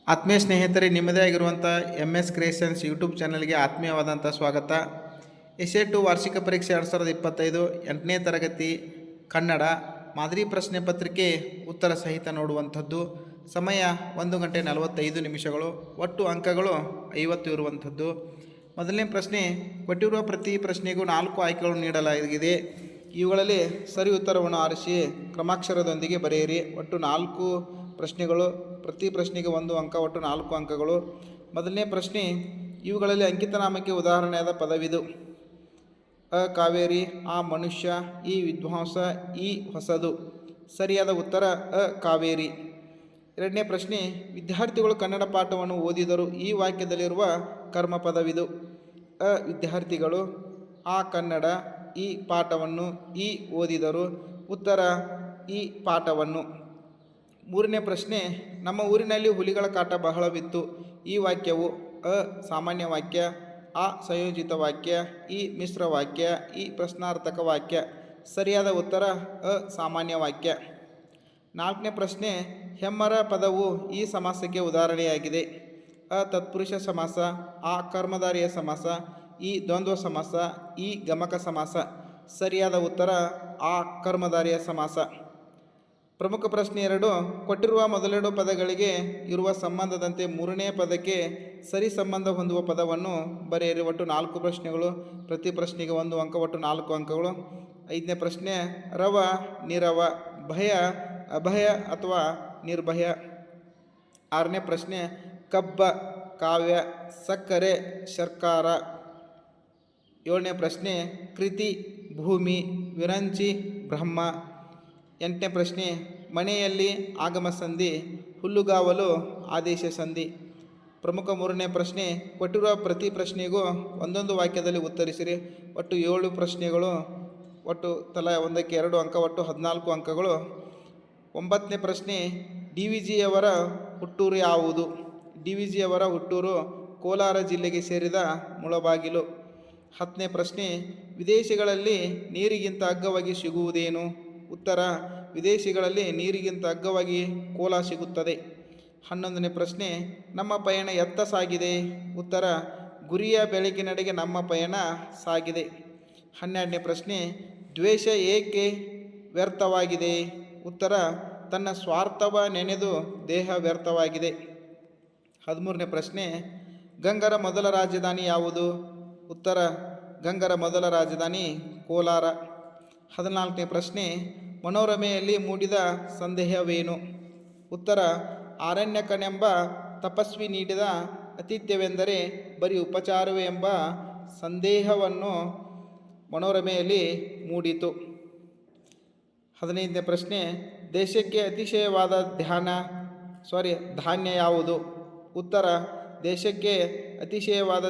ಆತ್ಮೀಯ ಸ್ನೇಹಿತರೆ, ನಿಮ್ಮದೇ ಆಗಿರುವಂಥ MS ಕ್ರಿಯೇಷನ್ಸ್ ಯೂಟ್ಯೂಬ್ ಚಾನಲ್ಗೆ ಆತ್ಮೀಯವಾದಂಥ ಸ್ವಾಗತ. ಎಸ್ಸೆ2 ವಾರ್ಷಿಕ ಪರೀಕ್ಷೆ 2025 8ನೇ ತರಗತಿ ಕನ್ನಡ ಮಾದರಿ ಪ್ರಶ್ನೆ ಪತ್ರಿಕೆ ಉತ್ತರ ಸಹಿತ ನೋಡುವಂಥದ್ದು. ಸಮಯ 1 ಗಂಟೆ 45 ನಿಮಿಷಗಳು. ಒಟ್ಟು ಅಂಕಗಳು 50 ಇರುವಂಥದ್ದು. ಮೊದಲನೇ ಪ್ರಶ್ನೆ, ಕೊಟ್ಟಿರುವ ಪ್ರತಿ ಪ್ರಶ್ನೆಗೂ 4 ಆಯ್ಕೆಗಳು ನೀಡಲಾಗಿದೆ. ಇವುಗಳಲ್ಲಿ ಸರಿ ಉತ್ತರವನ್ನು ಆರಿಸಿ ಕ್ರಮಾಕ್ಷರದೊಂದಿಗೆ ಬರೆಯಿರಿ. ಒಟ್ಟು 4 ಪ್ರಶ್ನೆಗಳು, ಪ್ರತಿ ಪ್ರಶ್ನೆಗೆ 1 ಅಂಕ, ಒಟ್ಟು 4 ಅಂಕಗಳು. ಮೊದಲನೇ ಪ್ರಶ್ನೆ, ಇವುಗಳಲ್ಲಿ ಅಂಕಿತನಾಮಕ್ಕೆ ಉದಾಹರಣೆಯಾದ ಪದವಿದು. ಅ ಕಾವೇರಿ, ಆ ಮನುಷ್ಯ, ಈ ವಿದ್ವಾಂಸ, ಈ ಹೊಸದು. ಸರಿಯಾದ ಉತ್ತರ ಅ ಕಾವೇರಿ. ಎರಡನೇ ಪ್ರಶ್ನೆ, ವಿದ್ಯಾರ್ಥಿಗಳು ಕನ್ನಡ ಪಾಠವನ್ನು ಓದಿದರು. ಈ ವಾಕ್ಯದಲ್ಲಿರುವ ಕರ್ಮ ಪದವಿದು. ಅ ವಿದ್ಯಾರ್ಥಿಗಳು, ಆ ಕನ್ನಡ, ಈ ಪಾಠವನ್ನು, ಈ ಓದಿದರು. ಉತ್ತರ ಈ ಪಾಠವನ್ನು. ಮೂರನೇ ಪ್ರಶ್ನೆ, ನಮ್ಮ ಊರಿನಲ್ಲಿ ಹುಲಿಗಳ ಕಾಟ ಬಹಳವಿತ್ತು. ಈ ವಾಕ್ಯವು ಅ ಸಾಮಾನ್ಯ ವಾಕ್ಯ, ಆ ಸಂಯೋಜಿತ ವಾಕ್ಯ, ಈ ಮಿಶ್ರ ವಾಕ್ಯ, ಈ ಪ್ರಶ್ನಾರ್ಥಕ ವಾಕ್ಯ. ಸರಿಯಾದ ಉತ್ತರ ಅ ಸಾಮಾನ್ಯ ವಾಕ್ಯ. ನಾಲ್ಕನೇ ಪ್ರಶ್ನೆ, ಹೆಮ್ಮರ ಪದವು ಈ ಸಮಾಸಕ್ಕೆ ಉದಾಹರಣೆಯಾಗಿದೆ. ಅ ತತ್ಪುರುಷ ಸಮಾಸ, ಆ ಕರ್ಮಧಾರಿಯ ಸಮಾಸ, ಈ ದ್ವಂದ್ವ ಸಮಾಸ, ಈ ಗಮಕ ಸಮಾಸ. ಸರಿಯಾದ ಉತ್ತರ ಆ ಕರ್ಮಧಾರಿಯ ಸಮಾಸ. ಪ್ರಮುಖ ಪ್ರಶ್ನೆ 2, ಕೊಟ್ಟಿರುವ ಮೊದಲೆರಡು ಪದಗಳಿಗೆ ಇರುವ ಸಂಬಂಧದಂತೆ ಮೂರನೇ ಪದಕ್ಕೆ ಸರಿ ಸಂಬಂಧ ಹೊಂದುವ ಪದವನ್ನು ಬರೆಯಿರಿ. ಒಟ್ಟು 4 ಪ್ರಶ್ನೆಗಳು, ಪ್ರತಿ ಪ್ರಶ್ನೆಗೆ 1 ಅಂಕ, ಒಟ್ಟು 4 ಅಂಕಗಳು. 5ನೇ ಪ್ರಶ್ನೆ, ರವ, ನಿರವ, ಭಯ, ಅಭಯ ಅಥವಾ ನಿರ್ಭಯ. 6ನೇ ಪ್ರಶ್ನೆ, ಕಬ್ಬ, ಕಾವ್ಯ, ಸಕ್ಕರೆ, ಸರ್ಕಾರ. 7ನೇ ಪ್ರಶ್ನೆ, ಕೃತಿ, ಭೂಮಿ, ವಿರಂಚಿ, ಬ್ರಹ್ಮ. 8ನೇ ಪ್ರಶ್ನೆ, ಮನೆಯಲ್ಲಿ ಆಗಮ ಸಂಧಿ, ಹುಲ್ಲುಗಾವಲು ಆದೇಶ ಸಂಧಿ. ಪ್ರಮುಖ 3ನೇ ಪ್ರಶ್ನೆ, ಕೊಟ್ಟಿರುವ ಪ್ರತಿ ಪ್ರಶ್ನೆಗೂ ಒಂದೊಂದು ವಾಕ್ಯದಲ್ಲಿ ಉತ್ತರಿಸಿರಿ. ಒಟ್ಟು 7 ಪ್ರಶ್ನೆಗಳು, ಒಟ್ಟು ತಲಾ 1ಕ್ಕೆ 2 ಅಂಕ, ಒಟ್ಟು 14 ಅಂಕಗಳು. 9ನೇ ಪ್ರಶ್ನೆ, DVಜಿಯವರ ಹುಟ್ಟೂರು ಯಾವುದು? DVಜಿಯವರ ಹುಟ್ಟೂರು ಕೋಲಾರ ಜಿಲ್ಲೆಗೆ ಸೇರಿದ ಮುಳಬಾಗಿಲು. 10ನೇ ಪ್ರಶ್ನೆ, ವಿದೇಶಗಳಲ್ಲಿ ನೀರಿಗಿಂತ ಅಗ್ಗವಾಗಿ ಸಿಗುವುದೇನು? ಉತ್ತರ, ವಿದೇಶಿಗಳಲ್ಲಿ ನೀರಿಗಿಂತ ಅಗ್ಗವಾಗಿ ಕೋಲ ಸಿಗುತ್ತದೆ. 11ನೇ ಪ್ರಶ್ನೆ, ನಮ್ಮ ಪಯಣ ಎತ್ತ ಸಾಗಿದೆ? ಉತ್ತರ, ಗುರಿಯ ಬೆಳಕಿನೆಡೆಗೆ ನಮ್ಮ ಪಯಣ ಸಾಗಿದೆ. 12ನೇ ಪ್ರಶ್ನೆ, ದ್ವೇಷ ಏಕೆ ವ್ಯರ್ಥವಾಗಿದೆ? ಉತ್ತರ, ತನ್ನ ಸ್ವಾರ್ಥವ ನೆನೆದು ದೇಹ ವ್ಯರ್ಥವಾಗಿದೆ. 13ನೇ ಪ್ರಶ್ನೆ, ಗಂಗರ ಮೊದಲ ರಾಜಧಾನಿ ಯಾವುದು? ಉತ್ತರ, ಗಂಗರ ಮೊದಲ ರಾಜಧಾನಿ ಕೋಲಾರ. 14ನೇ ಪ್ರಶ್ನೆ, ಮನೋರಮೆಯಲ್ಲಿ ಮೂಡಿದ ಸಂದೇಹವೇನು? ಉತ್ತರ, ಆರಣ್ಯಕನೆಂಬ ತಪಸ್ವಿ ನೀಡಿದ ಆತಿಥ್ಯವೆಂದರೆ ಬರೀ ಉಪಚಾರವೇ ಎಂಬ ಸಂದೇಹವನ್ನು ಮನೋರಮೆಯಲ್ಲಿ ಮೂಡಿತು. 15ನೇ ಪ್ರಶ್ನೆ, ದೇಶಕ್ಕೆ ಅತಿಶಯವಾದ ಧಾನ್ಯ ಯಾವುದು? ಉತ್ತರ, ದೇಶಕ್ಕೆ ಅತಿಶಯವಾದ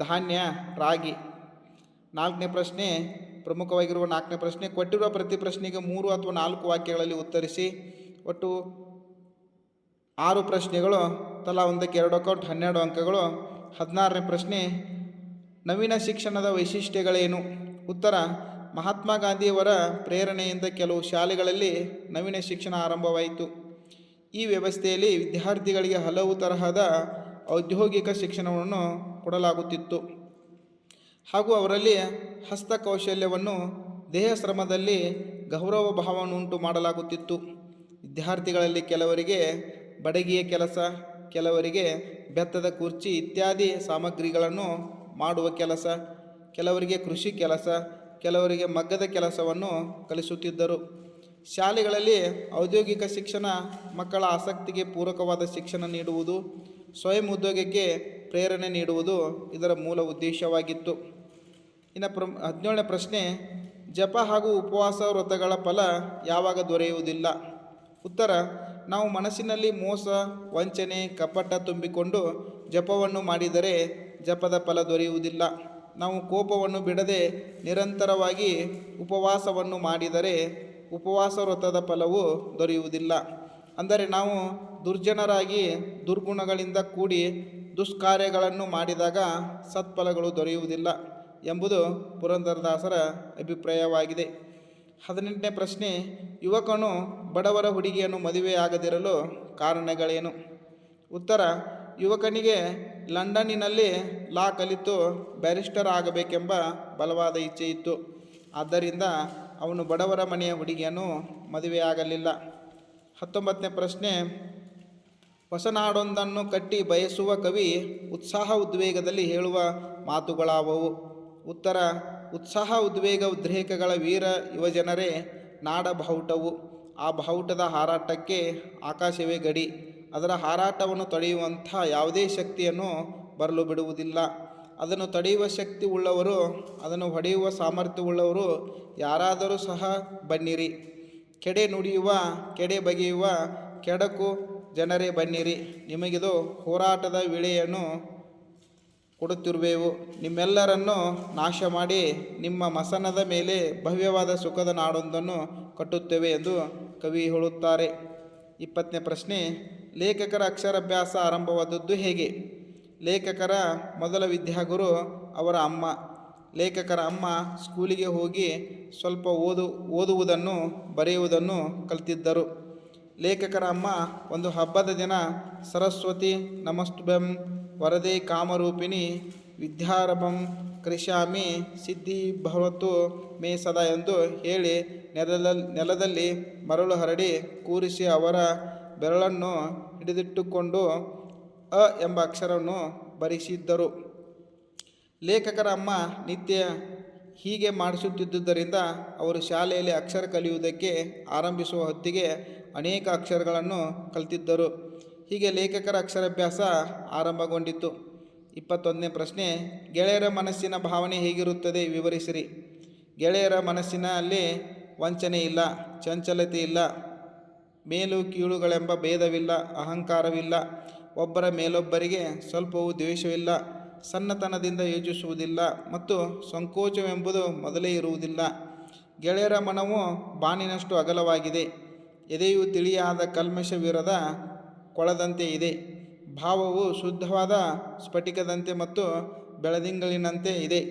ಧಾನ್ಯ ರಾಗಿ. 4ನೇ ಪ್ರಶ್ನೆ, ಪ್ರಮುಖವಾಗಿರುವ 4ನೇ ಪ್ರಶ್ನೆ, ಕೊಟ್ಟಿರುವ ಪ್ರತಿ ಪ್ರಶ್ನೆಗೆ 3 ಅಥವಾ 4 ವಾಕ್ಯಗಳಲ್ಲಿ ಉತ್ತರಿಸಿ. ಒಟ್ಟು 6 ಪ್ರಶ್ನೆಗಳು, ತಲಾ 1ಕ್ಕೆ 2 ಅಂಕ, 12 ಅಂಕಗಳು. 16ನೇ ಪ್ರಶ್ನೆ, ನವೀನ ಶಿಕ್ಷಣದ ವೈಶಿಷ್ಟ್ಯಗಳೇನು? ಉತ್ತರ, ಮಹಾತ್ಮ ಗಾಂಧಿಯವರ ಪ್ರೇರಣೆಯಿಂದ ಕೆಲವು ಶಾಲೆಗಳಲ್ಲಿ ನವೀನ ಶಿಕ್ಷಣ ಆರಂಭವಾಯಿತು. ಈ ವ್ಯವಸ್ಥೆಯಲ್ಲಿ ವಿದ್ಯಾರ್ಥಿಗಳಿಗೆ ಹಲವು ತರಹದ ಔದ್ಯೋಗಿಕ ಶಿಕ್ಷಣವನ್ನು ಕೊಡಲಾಗುತ್ತಿತ್ತು ಹಾಗೂ ಅವರಲ್ಲಿ ಹಸ್ತಕೌಶಲ್ಯವನ್ನು, ದೇಹ ಶ್ರಮದಲ್ಲಿ ಗೌರವ ಭಾವವನ್ನುಂಟು ಮಾಡಲಾಗುತ್ತಿತ್ತು. ವಿದ್ಯಾರ್ಥಿಗಳಲ್ಲಿ ಕೆಲವರಿಗೆ ಬಡಗಿಯ ಕೆಲಸ, ಕೆಲವರಿಗೆ ಬೆತ್ತದ ಕುರ್ಚಿ ಇತ್ಯಾದಿ ಸಾಮಗ್ರಿಗಳನ್ನು ಮಾಡುವ ಕೆಲಸ, ಕೆಲವರಿಗೆ ಕೃಷಿ ಕೆಲಸ, ಕೆಲವರಿಗೆ ಮಗ್ಗದ ಕೆಲಸವನ್ನು ಕಲಿಸುತ್ತಿದ್ದರು. ಶಾಲೆಗಳಲ್ಲಿ ಔದ್ಯೋಗಿಕ ಶಿಕ್ಷಣ, ಮಕ್ಕಳ ಆಸಕ್ತಿಗೆ ಪೂರಕವಾದ ಶಿಕ್ಷಣ ನೀಡುವುದು, ಸ್ವಯಂ ಉದ್ಯೋಗಕ್ಕೆ ಪ್ರೇರಣೆ ನೀಡುವುದು ಇದರ ಮೂಲ ಉದ್ದೇಶವಾಗಿತ್ತು. ಇನ್ನು 17ನೇ ಪ್ರಶ್ನೆ, ಜಪ ಹಾಗೂ ಉಪವಾಸ ವ್ರತಗಳ ಫಲ ಯಾವಾಗ ದೊರೆಯುವುದಿಲ್ಲ? ಉತ್ತರ, ನಾವು ಮನಸ್ಸಿನಲ್ಲಿ ಮೋಸ, ವಂಚನೆ, ಕಪಟ ತುಂಬಿಕೊಂಡು ಜಪವನ್ನು ಮಾಡಿದರೆ ಜಪದ ಫಲ ದೊರೆಯುವುದಿಲ್ಲ. ನಾವು ಕೋಪವನ್ನು ಬಿಡದೆ ನಿರಂತರವಾಗಿ ಉಪವಾಸವನ್ನು ಮಾಡಿದರೆ ಉಪವಾಸ ವ್ರತದ ಫಲವು ದೊರೆಯುವುದಿಲ್ಲ. ಅಂದರೆ ನಾವು ದುರ್ಜನರಾಗಿ ದುರ್ಗುಣಗಳಿಂದ ಕೂಡಿ ದುಷ್ಕಾರ್ಯಗಳನ್ನು ಮಾಡಿದಾಗ ಸತ್ಫಲಗಳು ದೊರೆಯುವುದಿಲ್ಲ ಎಂಬುದು ಪುರಂದರದಾಸರ ಅಭಿಪ್ರಾಯವಾಗಿದೆ. 18ನೇ ಪ್ರಶ್ನೆ, ಯುವಕನು ಬಡವರ ಹುಡುಗಿಯನ್ನು ಮದುವೆಯಾಗದಿರಲು ಕಾರಣಗಳೇನು? ಉತ್ತರ: ಯುವಕನಿಗೆ ಲಂಡನ್ನಿನಲ್ಲಿ ಲಾ ಕಲಿತು ಬ್ಯಾರಿಸ್ಟರ್ ಆಗಬೇಕೆಂಬ ಬಲವಾದ ಇಚ್ಛೆ ಇತ್ತು. ಆದ್ದರಿಂದ ಅವನು ಬಡವರ ಮನೆಯ ಹುಡುಗಿಯನ್ನು ಮದುವೆಯಾಗಲಿಲ್ಲ. 19ನೇ ಪ್ರಶ್ನೆ: ಹೊಸನಾಡೊಂದನ್ನು ಕಟ್ಟಿ ಬಯಸುವ ಕವಿ ಉತ್ಸಾಹ ಉದ್ವೇಗದಲ್ಲಿ ಹೇಳುವ ಮಾತುಗಳಾವವು? ಉತ್ತರ: ಉತ್ಸಾಹ ಉದ್ವೇಗ ಉದ್ರೇಕಗಳ ವೀರ ಯುವಜನರೇ ನಾಡ ಬಾವುಟವು. ಆ ಬಾವುಟದ ಹಾರಾಟಕ್ಕೆ ಆಕಾಶವೇ ಗಡಿ. ಅದರ ಹಾರಾಟವನ್ನು ತಡೆಯುವಂಥ ಯಾವುದೇ ಶಕ್ತಿಯನ್ನು ಬರಲು ಬಿಡುವುದಿಲ್ಲ. ಅದನ್ನು ತಡೆಯುವ ಶಕ್ತಿ ಉಳ್ಳವರು, ಅದನ್ನು ಹೊಡೆಯುವ ಸಾಮರ್ಥ್ಯವುಳ್ಳವರು ಯಾರಾದರೂ ಸಹ ಬನ್ನಿರಿ. ಕೆಡೆ ನುಡಿಯುವ, ಕೆಡೆ ಬಗೆಯುವ ಕೆಡಕು ಜನರೇ ಬನ್ನಿರಿ. ನಿಮಗಿದು ಹೋರಾಟದ ವೇಳೆಯನ್ನು ಕೊಡುತ್ತಿರುವೆವು. ನಿಮ್ಮೆಲ್ಲರನ್ನು ನಾಶ ಮಾಡಿ ನಿಮ್ಮ ಮಸನದ ಮೇಲೆ ಭವ್ಯವಾದ ಸುಖದ ನಾಡೊಂದನ್ನು ಕಟ್ಟುತ್ತೇವೆ ಎಂದು ಕವಿ ಹೇಳುತ್ತಾರೆ. 20ನೇ ಪ್ರಶ್ನೆ: ಲೇಖಕರ ಅಕ್ಷರಾಭ್ಯಾಸ ಆರಂಭವಾದದ್ದು ಹೇಗೆ? ಲೇಖಕರ ಮೊದಲ ವಿದ್ಯಾಗುರು ಅವರ ಅಮ್ಮ. ಲೇಖಕರ ಅಮ್ಮ ಸ್ಕೂಲಿಗೆ ಹೋಗಿ ಸ್ವಲ್ಪ ಓದುವುದನ್ನು ಬರೆಯುವುದನ್ನು ಕಲಿತಿದ್ದರು. ಲೇಖಕರ ಅಮ್ಮ ಒಂದು ಹಬ್ಬದ ದಿನ ಸರಸ್ವತಿ ನಮಸ್ತುಭ್ಯಂ ವರದೆ ಕಾಮರೂಪಿಣಿ ವಿದ್ಯಾರಂಭಂ ಕರಿಷ್ಯಾಮಿ ಸಿದ್ಧಿ ಭವತು ಮೇ ಸದಾ ಎಂದು ಹೇಳಿ ನೆಲದಲ್ಲಿ ಮರಳು ಹರಡಿ ಕೂರಿಸಿ ಅವರ ಬೆರಳನ್ನು ಹಿಡಿದಿಟ್ಟುಕೊಂಡು ಅ ಎಂಬ ಅಕ್ಷರವನ್ನು ಬರೆಸಿದ್ದರು. ಲೇಖಕರ ಅಮ್ಮ ನಿತ್ಯ ಹೀಗೆ ಮಾಡಿಸುತ್ತಿದ್ದುದರಿಂದ ಅವರು ಶಾಲೆಯಲ್ಲಿ ಅಕ್ಷರ ಕಲಿಯುವುದಕ್ಕೆ ಆರಂಭಿಸುವ ಹೊತ್ತಿಗೆ ಅನೇಕ ಅಕ್ಷರಗಳನ್ನು ಕಲಿತಿದ್ದರು. ಹೀಗೆ ಲೇಖಕರ ಅಕ್ಷರಾಭ್ಯಾಸ ಆರಂಭಗೊಂಡಿತು. 21ನೇ ಪ್ರಶ್ನೆ: ಗೆಳೆಯರ ಮನಸ್ಸಿನ ಭಾವನೆ ಹೇಗಿರುತ್ತದೆ ವಿವರಿಸಿರಿ. ಗೆಳೆಯರ ಮನಸ್ಸಿನಲ್ಲಿ ವಂಚನೆ ಇಲ್ಲ, ಚಂಚಲತೆ ಇಲ್ಲ, ಮೇಲು ಕೀಳುಗಳೆಂಬ ಭೇದವಿಲ್ಲ, ಅಹಂಕಾರವಿಲ್ಲ, ಒಬ್ಬರ ಮೇಲೊಬ್ಬರಿಗೆ ಸ್ವಲ್ಪವೂ ದ್ವೇಷವಿಲ್ಲ, ಸಣ್ಣತನದಿಂದ ಯೋಚಿಸುವುದಿಲ್ಲ ಮತ್ತು ಸಂಕೋಚವೆಂಬುದು ಮೊದಲೇ ಇರುವುದಿಲ್ಲ. ಗೆಳೆಯರ ಮನವು ಬಾನಿನಷ್ಟು ಅಗಲವಾಗಿದೆ, ಎದೆಯು ತಿಳಿಯಾದ ಕಲ್ಮಶವಿರದ ಕೊಳದಂತೆ ಇದೆ, ಭಾವವು ಶುದ್ಧವಾದ ಸ್ಫಟಿಕದಂತೆ ಮತ್ತು ಬೆಳದಿಂಗಳಿನಂತೆ ಇದೆ.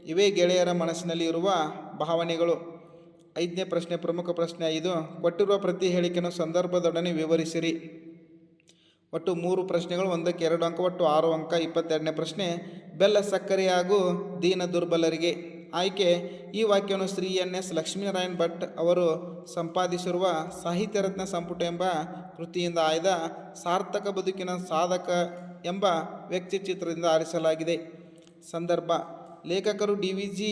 ಇವೇ ಗೆಳೆಯರ ಮನಸ್ಸಿನಲ್ಲಿ ಇರುವ ಭಾವನೆಗಳು. 5ನೇ ಪ್ರಶ್ನೆ ಪ್ರಮುಖ ಪ್ರಶ್ನೆ 5: ಕೊಟ್ಟಿರುವ ಪ್ರತಿ ಹೇಳಿಕೆಯನ್ನು ಸಂದರ್ಭದೊಡನೆ ವಿವರಿಸಿರಿ. ಒಟ್ಟು 3 ಪ್ರಶ್ನೆಗಳು, ಒಂದಕ್ಕೆ 2 ಅಂಕ, ಒಟ್ಟು 6 ಅಂಕ. 22ನೇ ಪ್ರಶ್ನೆ: ಬೆಲ್ಲ ಸಕ್ಕರೆಯಾಗು ದೀನ ದುರ್ಬಲರಿಗೆ. ಆಯ್ಕೆ: ಈ ವಾಕ್ಯವನ್ನು ಶ್ರೀ ಎನ್.ಎಸ್. ಲಕ್ಷ್ಮೀನಾರಾಯಣ ಭಟ್ ಅವರು ಸಂಪಾದಿಸಿರುವ ಸಾಹಿತ್ಯ ರತ್ನ ಸಂಪುಟ ಎಂಬ ಕೃತಿಯಿಂದ ಆಯ್ದ ಸಾರ್ಥಕ ಬದುಕಿನ ಸಾಧಕ ಎಂಬ ವ್ಯಕ್ತಿಚಿತ್ರದಿಂದ ಆರಿಸಲಾಗಿದೆ. ಸಂದರ್ಭ: ಲೇಖಕರು ಡಿ.ವಿ.ಜಿ.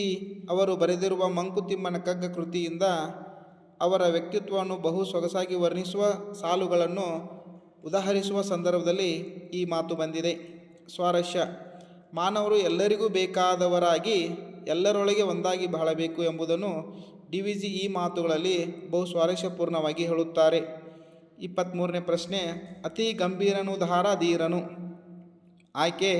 ಅವರು ಬರೆದಿರುವ ಮಂಕುತಿಮ್ಮನ ಕಗ್ಗ ಕೃತಿಯಿಂದ ಅವರ ವ್ಯಕ್ತಿತ್ವವನ್ನು ಬಹು ಸೊಗಸಾಗಿ ವರ್ಣಿಸುವ ಸಾಲುಗಳನ್ನು ಉದಾಹರಿಸುವ ಸಂದರ್ಭದಲ್ಲಿ ಈ ಮಾತು ಬಂದಿದೆ. ಸ್ವಾರಸ್ಯ: ಮಾನವರು ಎಲ್ಲರಿಗೂ ಬೇಕಾದವರಾಗಿ ಎಲ್ಲರೊಳಗೆ ಒಂದಾಗಿ ಬಾಳಬೇಕು ಎಂಬುದನ್ನು ಡಿ.ವಿ.ಜಿ. ಈ ಮಾತುಗಳಲ್ಲಿ ಬಹು ಸ್ವಾರಸ್ಯಪೂರ್ಣವಾಗಿ ಹೇಳುತ್ತಾರೆ. 23ನೇ ಪ್ರಶ್ನೆ: ಅತಿ ಗಂಭೀರನು ಧಾರ ಧೀರನು. ಆಯ್ಕೆ: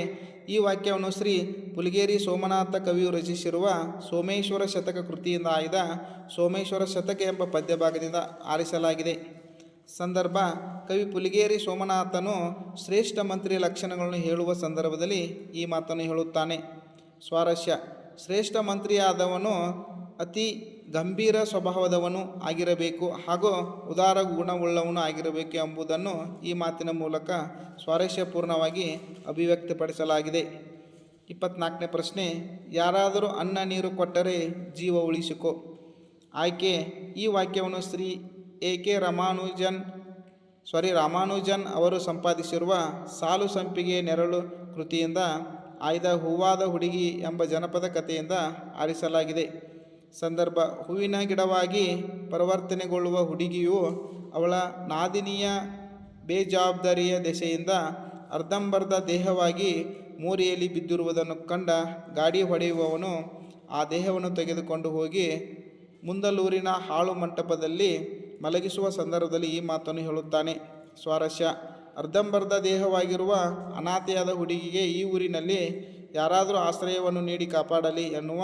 ಈ ವಾಕ್ಯವನ್ನು ಶ್ರೀ ಪುಲಿಗೇರಿ ಸೋಮನಾಥ ಕವಿಯು ರಚಿಸಿರುವ ಸೋಮೇಶ್ವರ ಶತಕ ಕೃತಿಯಿಂದ ಆಯ್ದ ಸೋಮೇಶ್ವರ ಶತಕ ಎಂಬ ಪದ್ಯಭಾಗದಿಂದ ಆರಿಸಲಾಗಿದೆ. ಸಂದರ್ಭ: ಕವಿ ಪುಲಿಗೇರಿ ಸೋಮನಾಥನು ಶ್ರೇಷ್ಠ ಮಂತ್ರಿಯ ಲಕ್ಷಣಗಳನ್ನು ಹೇಳುವ ಸಂದರ್ಭದಲ್ಲಿ ಈ ಮಾತನ್ನು ಹೇಳುತ್ತಾನೆ. ಸ್ವಾರಸ್ಯ: ಶ್ರೇಷ್ಠ ಮಂತ್ರಿಯಾದವನು ಅತಿ ಗಂಭೀರ ಸ್ವಭಾವದವನು ಆಗಿರಬೇಕು ಹಾಗೂ ಉದಾರ ಗುಣವುಳ್ಳವನು ಆಗಿರಬೇಕು ಎಂಬುದನ್ನು ಈ ಮಾತಿನ ಮೂಲಕ ಸ್ವಾರಸ್ಯಪೂರ್ಣವಾಗಿ ಅಭಿವ್ಯಕ್ತಪಡಿಸಲಾಗಿದೆ. 24ನೇ ಪ್ರಶ್ನೆ: ಯಾರಾದರೂ ಅನ್ನ ನೀರು ಕೊಟ್ಟರೆ ಜೀವ ಉಳಿಸಿಕೊ. ಆಯ್ಕೆ: ಈ ವಾಕ್ಯವನ್ನು ಶ್ರೀ ಎ.ಕೆ. ರಾಮಾನುಜನ್ ಅವರು ಸಂಪಾದಿಸಿರುವ ಸಾಲು ಸಂಪಿಗೆ ನೆರಳು ಕೃತಿಯಿಂದ ಆಯ್ದ ಹೂವಾದ ಹುಡುಗಿ ಎಂಬ ಜನಪದ ಕಥೆಯಿಂದ ಆರಿಸಲಾಗಿದೆ. ಸಂದರ್ಭ: ಹೂವಿನ ಗಿಡವಾಗಿ ಪರಿವರ್ತನೆಗೊಳ್ಳುವ ಹುಡುಗಿಯು ಅವಳ ನಾದಿನಿಯ ಬೇಜವಾಬ್ದಾರಿಯ ದೆಸೆಯಿಂದ ಅರ್ಧಂಬರ್ಧ ದೇಹವಾಗಿ ಮೋರಿಯಲ್ಲಿ ಬಿದ್ದಿರುವುದನ್ನು ಕಂಡ ಗಾಡಿ ಹೊಡೆಯುವವನು ಆ ದೇಹವನ್ನು ತೆಗೆದುಕೊಂಡು ಹೋಗಿ ಮುಂದಲೂರಿನ ಹಾಳು ಮಂಟಪದಲ್ಲಿ ಮಲಗಿಸುವ ಸಂದರ್ಭದಲ್ಲಿ ಈ ಮಾತನ್ನು ಹೇಳುತ್ತಾನೆ. ಸ್ವಾರಸ್ಯ: ಅರ್ಧಂಬರ್ಧ ದೇಹವಾಗಿರುವ ಅನಾಥೆಯಾದ ಹುಡುಗಿಗೆ ಈ ಊರಿನಲ್ಲಿ ಯಾರಾದರೂ ಆಶ್ರಯವನ್ನು ನೀಡಿ ಕಾಪಾಡಲಿ ಎನ್ನುವ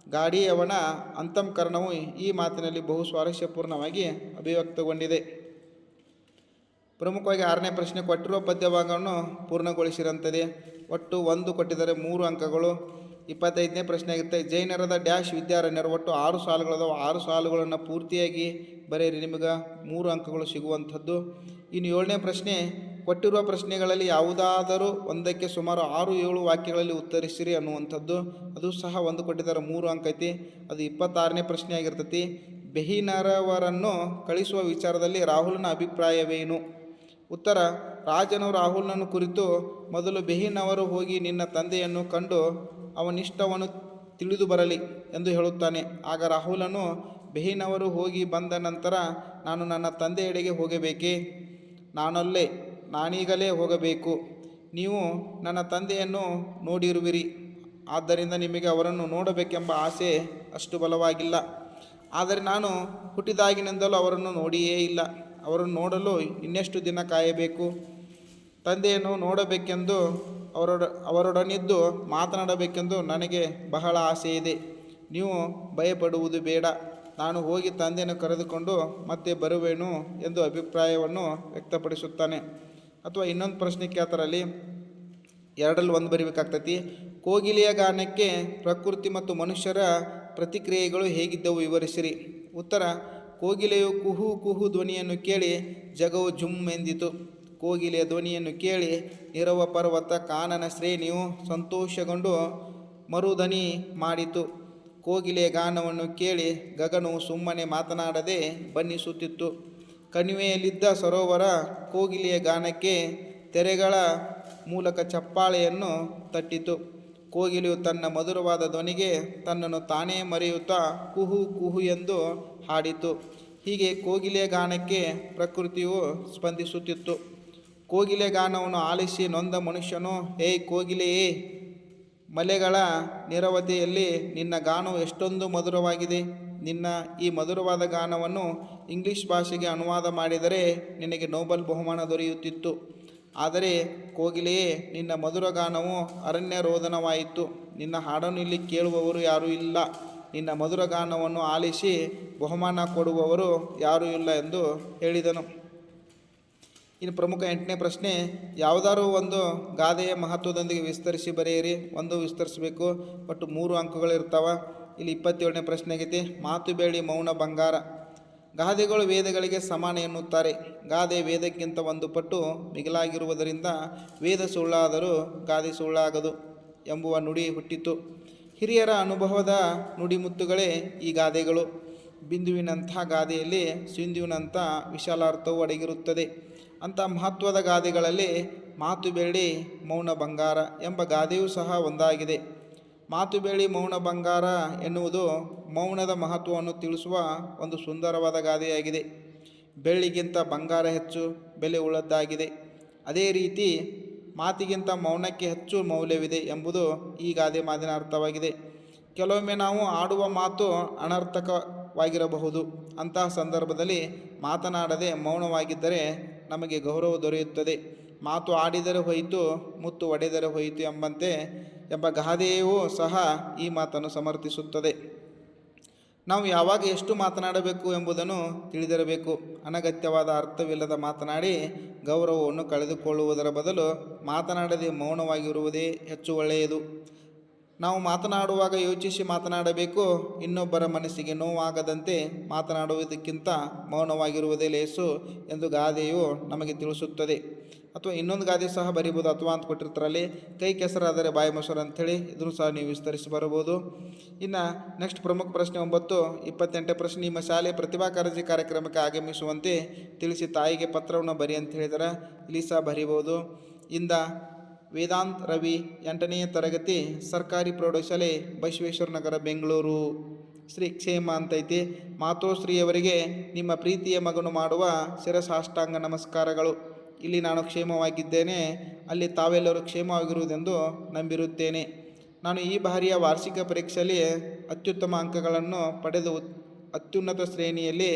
ಗಾಡಿಯವನ ಅಂತಃಕರಣವು ಈ ಮಾತಿನಲ್ಲಿ ಬಹು ಸ್ವಾರಸ್ಯಪೂರ್ಣವಾಗಿ ಅಭಿವ್ಯಕ್ತಗೊಂಡಿದೆ. ಪ್ರಮುಖವಾಗಿ 6ನೇ ಪ್ರಶ್ನೆ: ಕೊಟ್ಟಿರುವ ಪದ್ಯಭಾಗವನ್ನು ಪೂರ್ಣಗೊಳಿಸಿರಂತದೆ. ಒಟ್ಟು 1 ಕೊಟ್ಟಿದ್ದಾರೆ, 3 ಅಂಕಗಳು. 25ನೇ ಪ್ರಶ್ನೆ ಆಗುತ್ತೆ. ಜೈನರದ ಡ್ಯಾಶ್ ವಿದ್ಯಾರಣ್ಯರು. ಒಟ್ಟು 6 ಸಾಲುಗಳದಾವೆ. 6 ಸಾಲುಗಳನ್ನು ಪೂರ್ತಿಯಾಗಿ ಬರೆಯಿರಿ, ನಿಮಗೆ 3 ಅಂಕಗಳು ಸಿಗುವಂಥದ್ದು. ಇನ್ನು 7ನೇ ಪ್ರಶ್ನೆ: ಕೊಟ್ಟಿರುವ ಪ್ರಶ್ನೆಗಳಲ್ಲಿ ಯಾವುದಾದರೂ ಒಂದಕ್ಕೆ ಸುಮಾರು 6-7 ವಾಕ್ಯಗಳಲ್ಲಿ ಉತ್ತರಿಸಿರಿ ಅನ್ನುವಂಥದ್ದು. ಅದು ಸಹ ಒಂದು ಕೊಟ್ಟಿದ್ದಾರೆ, 3 ಅಂಕ ಐತಿ. ಅದು 26ನೇ ಪ್ರಶ್ನೆ ಆಗಿರ್ತೈತಿ. ಬೆಹಿನರವರನ್ನು ಕಳಿಸುವ ವಿಚಾರದಲ್ಲಿ ರಾಹುಲ್ನ ಅಭಿಪ್ರಾಯವೇನು? ಉತ್ತರ: ರಾಜನು ರಾಹುಲ್ನನ್ನು ಕುರಿತು, ಮೊದಲು ಬೆಹಿನವರು ಹೋಗಿ ನಿನ್ನ ತಂದೆಯನ್ನು ಕಂಡು ಅವನಿಷ್ಟವನ್ನು ತಿಳಿದು ಬರಲಿ ಎಂದು ಹೇಳುತ್ತಾನೆ. ಆಗ ರಾಹುಲನು, ಬೆಹಿನವರು ಹೋಗಿ ಬಂದ ನಂತರ ನಾನು ನನ್ನ ತಂದೆಯೆಡೆಗೆ ಹೋಗಬೇಕೇ? ನಾನಲ್ಲೇ, ನಾನೀಗಲೇ ಹೋಗಬೇಕು. ನೀವು ನನ್ನ ತಂದೆಯನ್ನು ನೋಡಿರುವಿರಿ, ಆದ್ದರಿಂದ ನಿಮಗೆ ಅವರನ್ನು ನೋಡಬೇಕೆಂಬ ಆಸೆ ಅಷ್ಟು ಬಲವಾಗಿಲ್ಲ. ಆದರೆ ನಾನು ಹುಟ್ಟಿದಾಗಿನಿಂದಲೂ ಅವರನ್ನು ನೋಡಿಯೇ ಇಲ್ಲ. ಅವರನ್ನು ನೋಡಲು ಇನ್ನೆಷ್ಟು ದಿನ ಕಾಯಬೇಕು? ತಂದೆಯನ್ನು ನೋಡಬೇಕೆಂದು ಅವರೊಡನಿದ್ದು ಮಾತನಾಡಬೇಕೆಂದು ನನಗೆ ಬಹಳ ಆಸೆ ಇದೆ. ನೀವು ಭಯಪಡುವುದು ಬೇಡ. ನಾನು ಹೋಗಿ ತಂದೆಯನ್ನು ಕರೆದುಕೊಂಡು ಮತ್ತೆ ಬರುವೆನು ಎಂದು ಅಭಿಪ್ರಾಯವನ್ನು ವ್ಯಕ್ತಪಡಿಸುತ್ತಾನೆ. ಅಥವಾ ಇನ್ನೊಂದು ಪ್ರಶ್ನೆ ಕೇಳ್ತಾರಲ್ಲಿ, 2ರಲ್ಲಿ 1 ಬರೀಬೇಕಾಗ್ತೈತಿ. ಕೋಗಿಲೆಯ ಗಾನಕ್ಕೆ ಪ್ರಕೃತಿ ಮತ್ತು ಮನುಷ್ಯರ ಪ್ರತಿಕ್ರಿಯೆಗಳು ಹೇಗಿದ್ದವು ವಿವರಿಸಿರಿ. ಉತ್ತರ: ಕೋಗಿಲೆಯು ಕುಹು ಕುಹು ಧ್ವನಿಯನ್ನು ಕೇಳಿ ಜಗವು ಜುಮ್ ಎಂದಿತು. ಕೋಗಿಲೆಯ ಧ್ವನಿಯನ್ನು ಕೇಳಿ ನಿರವ ಪರ್ವತ ಕಾನನ ಶ್ರೇಣಿಯು ಸಂತೋಷಗೊಂಡು ಮರುಧನಿ ಮಾಡಿತು. ಕೋಗಿಲೆಯ ಗಾನವನ್ನು ಕೇಳಿ ಗಗನವು ಸುಮ್ಮನೆ ಮಾತನಾಡದೆ ಬಣ್ಣಿಸುತ್ತಿತ್ತು. ಕಣಿವೆಯಲ್ಲಿದ್ದ ಸರೋವರ ಕೋಗಿಲೆಯ ಗಾನಕ್ಕೆ ತೆರೆಗಳ ಮೂಲಕ ಚಪ್ಪಾಳೆಯನ್ನು ತಟ್ಟಿತು. ಕೋಗಿಲೆಯು ತನ್ನ ಮಧುರವಾದ ಧ್ವನಿಗೆ ತನ್ನನ್ನು ತಾನೇ ಮರೆಯುತ್ತಾ ಕುಹು ಕುಹು ಎಂದು ಹಾಡಿತು. ಹೀಗೆ ಕೋಗಿಲೆಯ ಗಾನಕ್ಕೆ ಪ್ರಕೃತಿಯು ಸ್ಪಂದಿಸುತ್ತಿತ್ತು. ಕೋಗಿಲೆ ಗಾನವನ್ನು ಆಲಿಸಿ ನೊಂದ ಮನುಷ್ಯನು, ಹೇ ಕೋಗಿಲೆಯೇ, ಮಲೆಗಳ ನಿರವತೆಯಲ್ಲಿ ನಿನ್ನ ಗಾನವು ಎಷ್ಟೊಂದು ಮಧುರವಾಗಿದೆ. ನಿನ್ನ ಈ ಮಧುರವಾದ ಗಾನವನ್ನು ಇಂಗ್ಲಿಷ್ ಭಾಷೆಗೆ ಅನುವಾದ ಮಾಡಿದರೆ ನಿನಗೆ ನೊಬೆಲ್ ಬಹುಮಾನ ದೊರೆಯುತ್ತಿತ್ತು. ಆದರೆ ಕೋಗಿಲೆಯೇ, ನಿನ್ನ ಮಧುರ ಗಾನವು ಅರಣ್ಯ ರೋದನವಾಯಿತು. ನಿನ್ನ ಹಾಡನ್ನು ಇಲ್ಲಿ ಕೇಳುವವರು ಯಾರೂ ಇಲ್ಲ. ನಿನ್ನ ಮಧುರ ಗಾನವನ್ನು ಆಲಿಸಿ ಬಹುಮಾನ ಕೊಡುವವರು ಯಾರೂ ಇಲ್ಲ ಎಂದು ಹೇಳಿದನು. ಇನ್ನು ಪ್ರಮುಖ 8ನೇ ಪ್ರಶ್ನೆ, ಯಾವುದಾದ್ರೂ ಒಂದು ಗಾದೆಯ ಮಹತ್ವದೊಂದಿಗೆ ವಿಸ್ತರಿಸಿ ಬರೆಯಿರಿ. 1 ವಿಸ್ತರಿಸಬೇಕು. ಒಟ್ಟು 3 ಅಂಕಗಳಿರ್ತಾವೆ. ಇಲ್ಲಿ 27ನೇ ಪ್ರಶ್ನೆ ಆಗೈತಿ. ಮಾತು ಬೇಡಿ ಮೌನ ಬಂಗಾರ. ಗಾದೆಗಳು ವೇದಗಳಿಗೆ ಸಮಾನ ಎನ್ನುತ್ತಾರೆ. ಗಾದೆ ವೇದಕ್ಕಿಂತ 1 ಪಟ್ಟು ಮಿಗಿಲಾಗಿರುವುದರಿಂದ ವೇದ ಸುಳ್ಳಾದರೂ ಗಾದೆ ಸುಳ್ಳಾಗದು ಎಂಬುವ ನುಡಿ ಹುಟ್ಟಿತು. ಹಿರಿಯರ ಅನುಭವದ ನುಡಿಮುತ್ತುಗಳೇ ಈ ಗಾದೆಗಳು. ಬಿಂದುವಿನಂಥ ಗಾದೆಯಲ್ಲಿ ಸಿಂಧುವಿನಂಥ ವಿಶಾಲಾರ್ಥವು ಅಡಗಿರುತ್ತದೆ. ಅಂಥ ಮಹತ್ವದ ಗಾದೆಗಳಲ್ಲಿ ಮಾತು ಬೇಡಿ ಮೌನ ಬಂಗಾರ ಎಂಬ ಗಾದೆಯೂ ಸಹ ಒಂದಾಗಿದೆ. ಮಾತು ಬೇಡಿ ಮೌನ ಬಂಗಾರ ಎನ್ನುವುದು ಮೌನದ ಮಹತ್ವವನ್ನು ತಿಳಿಸುವ ಒಂದು ಸುಂದರವಾದ ಗಾದೆಯಾಗಿದೆ. ಬೆಳ್ಳಿಗಿಂತ ಬಂಗಾರ ಹೆಚ್ಚು ಬೆಲೆ ಉಳ್ಳದ್ದಾಗಿದೆ. ಅದೇ ರೀತಿ ಮಾತಿಗಿಂತ ಮೌನಕ್ಕೆ ಹೆಚ್ಚು ಮೌಲ್ಯವಿದೆ ಎಂಬುದು ಈ ಗಾದೆ ಮಾತಿನ ಅರ್ಥವಾಗಿದೆ. ಕೆಲವೊಮ್ಮೆ ನಾವು ಆಡುವ ಮಾತು ಅನರ್ಥಕವಾಗಿರಬಹುದು. ಅಂತಹ ಸಂದರ್ಭದಲ್ಲಿ ಮಾತನಾಡದೆ ಮೌನವಾಗಿದ್ದರೆ ನಮಗೆ ಗೌರವ ದೊರೆಯುತ್ತದೆ. ಮಾತು ಆಡಿದರೆ ಹೋಯಿತು, ಮುತ್ತು ಒಡೆದರೆ ಹೋಯಿತು ಎಂಬ ಗಾದೆಯೂ ಸಹ ಈ ಮಾತನ್ನು ಸಮರ್ಥಿಸುತ್ತದೆ. ನಾವು ಯಾವಾಗ ಎಷ್ಟು ಮಾತನಾಡಬೇಕು ಎಂಬುದನ್ನು ತಿಳಿದಿರಬೇಕು. ಅನಗತ್ಯವಾದ ಅರ್ಥವಿಲ್ಲದ ಮಾತನಾಡಿ ಗೌರವವನ್ನು ಕಳೆದುಕೊಳ್ಳುವುದರ ಬದಲು ಮಾತನಾಡದೆ ಮೌನವಾಗಿರುವುದೇ ಹೆಚ್ಚು ಒಳ್ಳೆಯದು. ನಾವು ಮಾತನಾಡುವಾಗ ಯೋಚಿಸಿ ಮಾತನಾಡಬೇಕು. ಇನ್ನೊಬ್ಬರ ಮನಸ್ಸಿಗೆ ನೋವಾಗದಂತೆ ಮಾತನಾಡುವುದಕ್ಕಿಂತ ಮೌನವಾಗಿರುವುದೇ ಲೇಸು ಎಂದು ಗಾದೆಯು ನಮಗೆ ತಿಳಿಸುತ್ತದೆ. ಅಥವಾ ಇನ್ನೊಂದು ಗಾದೆ ಸಹ ಬರಿಬೋದು. ಅಥವಾ ಅಂತ ಕೊಟ್ಟಿರ್ತಾರಲ್ಲಿ, ಕೈ ಕೆಸರಾದರೆ ಬಾಯಿ ಮೊಸರು ಅಂಥೇಳಿ ಇದನ್ನು ಸಹ ನೀವು ವಿಸ್ತರಿಸಿ ಬರಬಹುದು. ಇನ್ನು ನೆಕ್ಸ್ಟ್ ಪ್ರಮುಖ ಪ್ರಶ್ನೆ 9, 28ನೇ ಪ್ರಶ್ನೆ. ನಿಮ್ಮ ಶಾಲೆ ಪ್ರತಿಭಾ ಕಾರಂಜಿ ಕಾರ್ಯಕ್ರಮಕ್ಕೆ ಆಗಮಿಸುವಂತೆ ತಿಳಿಸಿ ತಾಯಿಗೆ ಪತ್ರವನ್ನು ಬರಿ ಅಂತ ಹೇಳಿದರೆ ಇಲ್ಲಿ ಸಹ ಬರಿಬೋದು. ಇಂದ ವೇದಾಂತ್ ರವಿ, 8ನೇ ತರಗತಿ, ಸರ್ಕಾರಿ ಪ್ರೌಢಶಾಲೆ, ಬಸವೇಶ್ವರ ನಗರ, ಬೆಂಗಳೂರು. ಶ್ರೀ ಕ್ಷೇಮ ಅಂತೈತಿ. ಮಾತೋಶ್ರೀಯವರಿಗೆ ನಿಮ್ಮ ಪ್ರೀತಿಯ ಮಗನು ಮಾಡುವ ಶಿರಸಾಷ್ಟಾಂಗ ನಮಸ್ಕಾರಗಳು. ಇಲ್ಲಿ ನಾನು ಕ್ಷೇಮವಾಗಿದ್ದೇನೆ, ಅಲ್ಲಿ ತಾವೆಲ್ಲರೂ ಕ್ಷೇಮವಾಗಿರುವುದೆಂದು ನಂಬಿರುತ್ತೇನೆ. ನಾನು ಈ ಬಾರಿಯ ವಾರ್ಷಿಕ ಪರೀಕ್ಷೆಯಲ್ಲಿ ಅತ್ಯುತ್ತಮ ಅಂಕಗಳನ್ನು ಪಡೆದು ಅತ್ಯುನ್ನತ ಶ್ರೇಣಿಯಲ್ಲಿ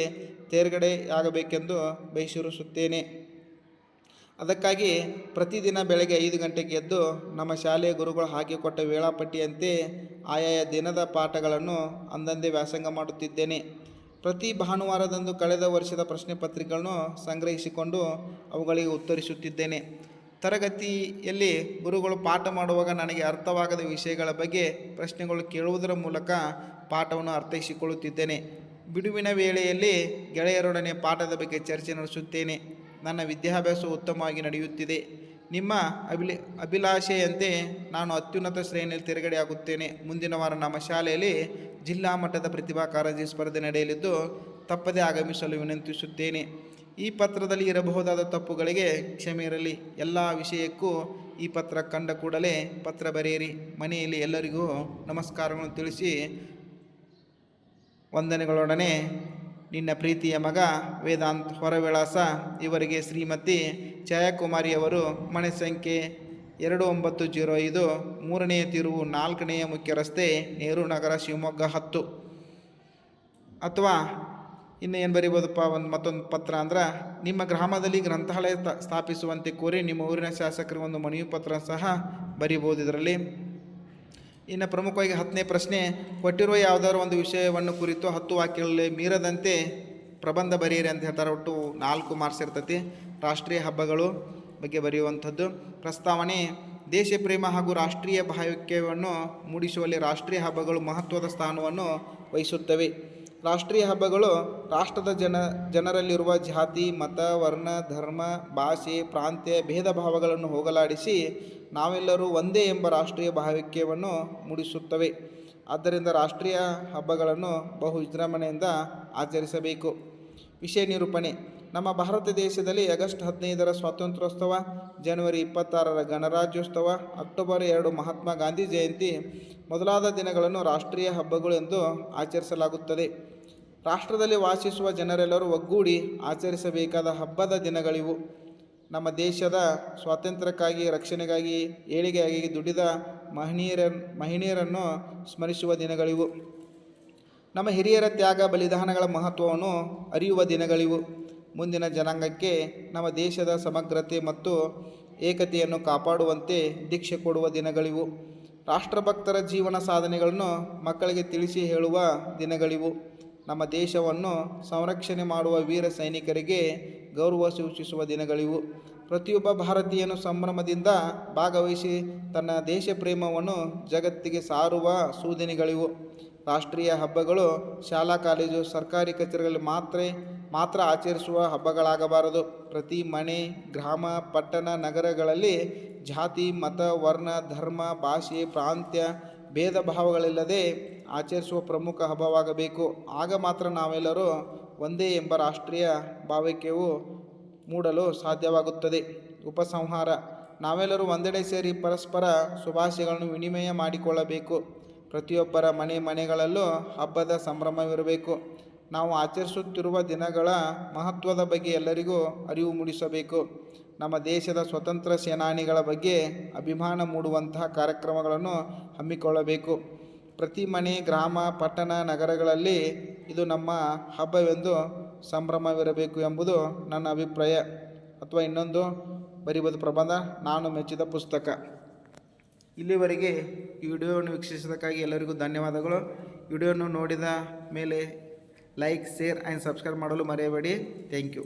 ತೇರ್ಗಡೆಯಾಗಬೇಕೆಂದು ಬಯಸಿರುತ್ತೇನೆ. ಅದಕ್ಕಾಗಿ ಪ್ರತಿದಿನ ಬೆಳಗ್ಗೆ 5 ಗಂಟೆಗೆ ಎದ್ದು ನಮ್ಮ ಶಾಲೆಯ ಗುರುಗಳು ಹಾಕಿಕೊಟ್ಟ ವೇಳಾಪಟ್ಟಿಯಂತೆ ಆಯಾಯ ದಿನದ ಪಾಠಗಳನ್ನು ಅಂದಂದೇ ವ್ಯಾಸಂಗ ಮಾಡುತ್ತಿದ್ದೇನೆ. ಪ್ರತಿ ಭಾನುವಾರದಂದು ಕಳೆದ ವರ್ಷದ ಪ್ರಶ್ನೆ ಪತ್ರಿಕೆಗಳನ್ನು ಸಂಗ್ರಹಿಸಿಕೊಂಡು ಅವುಗಳಿಗೆ ಉತ್ತರಿಸುತ್ತಿದ್ದೇನೆ. ತರಗತಿಯಲ್ಲಿ ಗುರುಗಳು ಪಾಠ ಮಾಡುವಾಗ ನನಗೆ ಅರ್ಥವಾಗದ ವಿಷಯಗಳ ಬಗ್ಗೆ ಪ್ರಶ್ನೆಗಳು ಕೇಳುವುದರ ಮೂಲಕ ಪಾಠವನ್ನು ಅರ್ಥೈಸಿಕೊಳ್ಳುತ್ತಿದ್ದೇನೆ. ಬಿಡುವಿನ ವೇಳೆಯಲ್ಲಿ ಗೆಳೆಯರೊಡನೆ ಪಾಠದ ಬಗ್ಗೆ ಚರ್ಚೆ ನಡೆಸುತ್ತೇನೆ. ನನ್ನ ವಿದ್ಯಾಭ್ಯಾಸ ಉತ್ತಮವಾಗಿ ನಡೆಯುತ್ತಿದೆ. ನಿಮ್ಮ ಅಭಿಲಾಷೆಯಂತೆ ನಾನು ಅತ್ಯುನ್ನತ ಶ್ರೇಣಿಯಲ್ಲಿ ತೇರ್ಗಡೆಯಾಗುತ್ತೇನೆ. ಮುಂದಿನ ವಾರ ನಮ್ಮ ಶಾಲೆಯಲ್ಲಿ ಜಿಲ್ಲಾ ಮಟ್ಟದ ಪ್ರತಿಭಾ ಕಾರಂಜಿ ಸ್ಪರ್ಧೆ ನಡೆಯಲಿದ್ದು ತಪ್ಪದೇ ಆಗಮಿಸಲು ವಿನಂತಿಸುತ್ತೇನೆ. ಈ ಪತ್ರದಲ್ಲಿ ಇರಬಹುದಾದ ತಪ್ಪುಗಳಿಗೆ ಕ್ಷಮೆ ಇರಲಿ. ಎಲ್ಲ ವಿಷಯಕ್ಕೂ ಈ ಪತ್ರ ಕಂಡ ಕೂಡಲೇ ಪತ್ರ ಬರೆಯಿರಿ. ಮನೆಯಲ್ಲಿ ಎಲ್ಲರಿಗೂ ನಮಸ್ಕಾರಗಳನ್ನು ತಿಳಿಸಿ ವಂದನೆಗಳೊಡನೆ ನಿನ್ನ ಪ್ರೀತಿಯ ಮಗ ವೇದಾಂತ್ ಹೊರವಿಳಾಸ. ಇವರಿಗೆ ಶ್ರೀಮತಿ ಛಾಯಾಕುಮಾರಿಯವರು, ಮನೆ ಸಂಖ್ಯೆ 2905, 3ನೇ ತಿರುವು, 4ನೇ ಮುಖ್ಯ ರಸ್ತೆ, ನೆಹರು ನಗರ, ಶಿವಮೊಗ್ಗ 10. ಅಥವಾ ಇನ್ನು ಏನು ಬರೀಬೋದಪ್ಪ, ಮತ್ತೊಂದು ಪತ್ರ ಅಂದ್ರೆ, ನಿಮ್ಮ ಗ್ರಾಮದಲ್ಲಿ ಗ್ರಂಥಾಲಯ ಸ್ಥಾಪಿಸುವಂತೆ ಕೋರಿ ನಿಮ್ಮ ಊರಿನ ಶಾಸಕರಿಗೆ ಒಂದು ಮನವಿ ಪತ್ರ ಸಹ ಬರೀಬೋದು ಇದರಲ್ಲಿ. ಇನ್ನು ಪ್ರಮುಖವಾಗಿ 10ನೇ ಪ್ರಶ್ನೆ, ಕೊಟ್ಟಿರುವ ಯಾವುದಾದ್ರು ಒಂದು ವಿಷಯವನ್ನು ಕುರಿತು 10 ವಾಕ್ಯಗಳಲ್ಲಿ ಮೀರದಂತೆ ಪ್ರಬಂಧ ಬರೆಯಿರಿ ಅಂತ ಹೇಳ್ತಾರೆ. ಒಟ್ಟು 4 ಮಾರ್ಕ್ಸ್ ಇರ್ತೈತಿ. ರಾಷ್ಟ್ರೀಯ ಹಬ್ಬಗಳು ಬಗ್ಗೆ ಬರೆಯುವಂಥದ್ದು. ಪ್ರಸ್ತಾವನೆ, ದೇಶ ಪ್ರೇಮ ಹಾಗೂ ರಾಷ್ಟ್ರೀಯ ಭಾವೈಕ್ಯವನ್ನು ಮೂಡಿಸುವಲ್ಲಿ ರಾಷ್ಟ್ರೀಯ ಹಬ್ಬಗಳು ಮಹತ್ವದ ಸ್ಥಾನವನ್ನು ವಹಿಸುತ್ತವೆ. ರಾಷ್ಟ್ರೀಯ ಹಬ್ಬಗಳು ರಾಷ್ಟ್ರದ ಜನರಲ್ಲಿರುವ ಜಾತಿ, ಮತ, ವರ್ಣ, ಧರ್ಮ, ಭಾಷೆ, ಪ್ರಾಂತ್ಯ ಭೇದ ಭಾವಗಳನ್ನು ಹೋಗಲಾಡಿಸಿ ನಾವೆಲ್ಲರೂ ಒಂದೇ ಎಂಬ ರಾಷ್ಟ್ರೀಯ ಭಾವೈಕ್ಯವನ್ನು ಮೂಡಿಸುತ್ತವೆ. ಆದ್ದರಿಂದ ರಾಷ್ಟ್ರೀಯ ಹಬ್ಬಗಳನ್ನು ಬಹು ವಿಜೃಂಭಣೆಯಿಂದ ಆಚರಿಸಬೇಕು. ವಿಷಯ ನಿರೂಪಣೆ, ನಮ್ಮ ಭಾರತ ದೇಶದಲ್ಲಿ ಆಗಸ್ಟ್ 15ರ ಸ್ವಾತಂತ್ರ್ಯೋತ್ಸವ, ಜನವರಿ 26ರ ಗಣರಾಜ್ಯೋತ್ಸವ, ಅಕ್ಟೋಬರ್ 2 ಮಹಾತ್ಮ ಗಾಂಧಿ ಜಯಂತಿ ಮೊದಲಾದ ದಿನಗಳನ್ನು ರಾಷ್ಟ್ರೀಯ ಹಬ್ಬಗಳು ಎಂದು ಆಚರಿಸಲಾಗುತ್ತದೆ. ರಾಷ್ಟ್ರದಲ್ಲಿ ವಾಸಿಸುವ ಜನರೆಲ್ಲರೂ ಒಗ್ಗೂಡಿ ಆಚರಿಸಬೇಕಾದ ಹಬ್ಬದ ದಿನಗಳಿವು. ನಮ್ಮ ದೇಶದ ಸ್ವಾತಂತ್ರ್ಯಕ್ಕಾಗಿ, ರಕ್ಷಣೆಗಾಗಿ, ಏಳಿಗೆಗಾಗಿ ದುಡಿದ ಮಹಿಳೆಯರನ್ನು ಸ್ಮರಿಸುವ ದಿನಗಳಿವು. ನಮ್ಮ ಹಿರಿಯರ ತ್ಯಾಗ ಬಲಿದಾನಗಳ ಮಹತ್ವವನ್ನು ಅರಿಯುವ ದಿನಗಳಿವು. ಮುಂದಿನ ಜನಾಂಗಕ್ಕೆ ನಮ್ಮ ದೇಶದ ಸಮಗ್ರತೆ ಮತ್ತು ಏಕತೆಯನ್ನು ಕಾಪಾಡುವಂತೆ ದೀಕ್ಷೆ ಕೊಡುವ ದಿನಗಳಿವು. ರಾಷ್ಟ್ರಭಕ್ತರ ಜೀವನ ಸಾಧನೆಗಳನ್ನು ಮಕ್ಕಳಿಗೆ ತಿಳಿಸಿ ಹೇಳುವ ದಿನಗಳಿವು. ನಮ್ಮ ದೇಶವನ್ನು ಸಂರಕ್ಷಣೆ ಮಾಡುವ ವೀರ ಸೈನಿಕರಿಗೆ ಗೌರವ ಸೂಚಿಸುವ ದಿನಗಳಿವು. ಪ್ರತಿಯೊಬ್ಬ ಭಾರತೀಯನು ಸಂಭ್ರಮದಿಂದ ಭಾಗವಹಿಸಿ ತನ್ನ ದೇಶ ಪ್ರೇಮವನ್ನು ಜಗತ್ತಿಗೆ ಸಾರುವ ಸೂದಿನಗಳಿವು. ರಾಷ್ಟ್ರೀಯ ಹಬ್ಬಗಳು ಶಾಲಾ ಕಾಲೇಜು ಸರ್ಕಾರಿ ಕಚೇರಿಗಳಲ್ಲಿ ಮಾತ್ರ ಆಚರಿಸುವ ಹಬ್ಬಗಳಾಗಬಾರದು. ಪ್ರತಿ ಮನೆ, ಗ್ರಾಮ, ಪಟ್ಟಣ, ನಗರಗಳಲ್ಲಿ ಜಾತಿ, ಮತ, ವರ್ಣ, ಧರ್ಮ, ಭಾಷೆ, ಪ್ರಾಂತ್ಯ ಭೇದ ಭಾವಗಳಿಲ್ಲದೆ ಆಚರಿಸುವ ಪ್ರಮುಖ ಹಬ್ಬವಾಗಬೇಕು. ಆಗ ಮಾತ್ರ ನಾವೆಲ್ಲರೂ ಒಂದೇ ಎಂಬ ರಾಷ್ಟ್ರೀಯ ಭಾವೈಕ್ಯವು ಮೂಡಲು ಸಾಧ್ಯವಾಗುತ್ತದೆ. ಉಪಸಂಹಾರ, ನಾವೆಲ್ಲರೂ ಒಂದೆಡೆ ಸೇರಿ ಪರಸ್ಪರ ಶುಭಾಶಯಗಳನ್ನು ವಿನಿಮಯ ಮಾಡಿಕೊಳ್ಳಬೇಕು. ಪ್ರತಿಯೊಬ್ಬರ ಮನೆಗಳಲ್ಲೂ ಹಬ್ಬದ ಸಂಭ್ರಮವಿರಬೇಕು. ನಾವು ಆಚರಿಸುತ್ತಿರುವ ದಿನಗಳ ಮಹತ್ವದ ಬಗ್ಗೆ ಎಲ್ಲರಿಗೂ ಅರಿವು ಮೂಡಿಸಬೇಕು. ನಮ್ಮ ದೇಶದ ಸ್ವತಂತ್ರ ಸೇನಾನಿಗಳ ಬಗ್ಗೆ ಅಭಿಮಾನ ಮೂಡುವಂತಹ ಕಾರ್ಯಕ್ರಮಗಳನ್ನು ಹಮ್ಮಿಕೊಳ್ಳಬೇಕು. ಪ್ರತಿ ಮನೆ, ಗ್ರಾಮ, ಪಟ್ಟಣ, ನಗರಗಳಲ್ಲಿ ಇದು ನಮ್ಮ ಹಬ್ಬವೆಂದು ಸಂಭ್ರಮವಿರಬೇಕು ಎಂಬುದು ನನ್ನ ಅಭಿಪ್ರಾಯ. ಅಥವಾ ಇನ್ನೊಂದು ಬರೀಬೋದು ಪ್ರಬಂಧ, ನಾನು ಮೆಚ್ಚಿದ ಪುಸ್ತಕ. ಇಲ್ಲಿವರೆಗೆ ಈ ವಿಡಿಯೋವನ್ನು ವೀಕ್ಷಿಸಿದ್ದಕ್ಕಾಗಿ ಎಲ್ಲರಿಗೂ ಧನ್ಯವಾದಗಳು. ವಿಡಿಯೋವನ್ನು ನೋಡಿದ ಮೇಲೆ ಲೈಕ್, ಶೇರ್ ಆ್ಯಂಡ್ ಸಬ್ಸ್ಕ್ರೈಬ್ ಮಾಡಲು ಮರೆಯಬೇಡಿ. Thank you.